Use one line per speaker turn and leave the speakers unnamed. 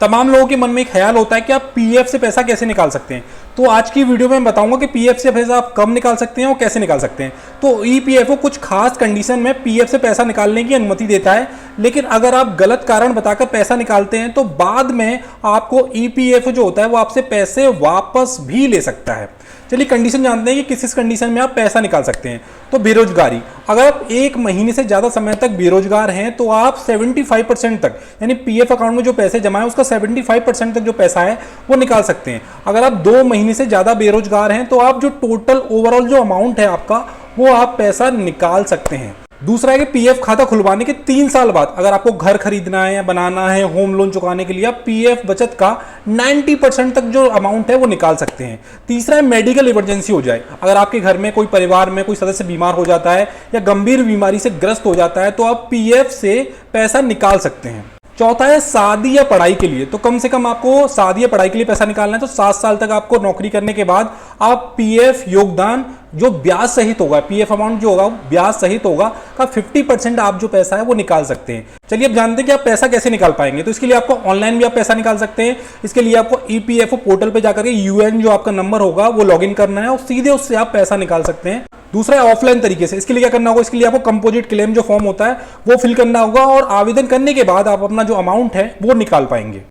तमाम लोगों के मन में एक ख्याल होता है कि आप पीएफ से पैसा कैसे निकाल सकते हैं। तो आज की वीडियो में मैं बताऊंगा कि पीएफ से पैसा आप कब निकाल सकते हैं और कैसे निकाल सकते हैं। तो ईपीएफओ कुछ खास कंडीशन में पीएफ से पैसा निकालने की अनुमति देता है, लेकिन अगर आप गलत कारण बताकर पैसा निकालते हैं तो बाद में आपको ईपीएफओ जो होता है वो आपसे पैसे वापस भी ले सकता है। चलिए कंडीशन जानते हैं कि किस कंडीशन में आप पैसा निकाल सकते हैं। तो बेरोजगारी, अगर आप 1 महीने से ज़्यादा समय तक बेरोजगार हैं तो आप 75% तक, यानी पीएफ अकाउंट में जो पैसे जमा है उसका 75% तक जो पैसा है वो निकाल सकते हैं। अगर आप 2 महीने से ज़्यादा बेरोजगार हैं तो आप जो टोटल ओवरऑल जो अमाउंट है आपका वो आप पैसा निकाल सकते हैं। दूसरा है कि पीएफ खाता खुलवाने के 3 साल बाद अगर आपको घर खरीदना है या बनाना है, होम लोन चुकाने के लिए आप पीएफ बचत का 90% तक जो अमाउंट है वो निकाल सकते हैं। तीसरा है मेडिकल इमरजेंसी हो जाए, अगर आपके घर में कोई परिवार में कोई सदस्य बीमार हो जाता है या गंभीर बीमारी से ग्रस्त हो जाता है तो आप पीएफ से पैसा निकाल सकते हैं। चौथा है शादी या पढ़ाई के लिए, तो कम से कम आपको शादी या पढ़ाई के लिए पैसा निकालना है तो 7 साल तक आपको नौकरी करने के बाद आप पीएफ योगदान जो ब्याज सहित होगा, पीएफ अमाउंट जो होगा ब्याज सहित होगा का 50% आप जो पैसा है वो निकाल सकते हैं। चलिए अब जानते हैं कि आप पैसा कैसे निकाल पाएंगे। तो इसके लिए आपको ऑनलाइन भी आप पैसा निकाल सकते हैं। इसके लिए आपको ईपीएफओ पोर्टल पे जाकर के यूएन जो आपका नंबर होगा वो लॉगिन करना है और सीधे उससे आप पैसा निकाल सकते हैं। दूसरा है ऑफलाइन तरीके से, इसके लिए क्या करना होगा, इसके लिए आपको कंपोजिट क्लेम जो फॉर्म होता है वो फिल करना होगा और आवेदन करने के बाद आप अपना जो अमाउंट है वो निकाल पाएंगे।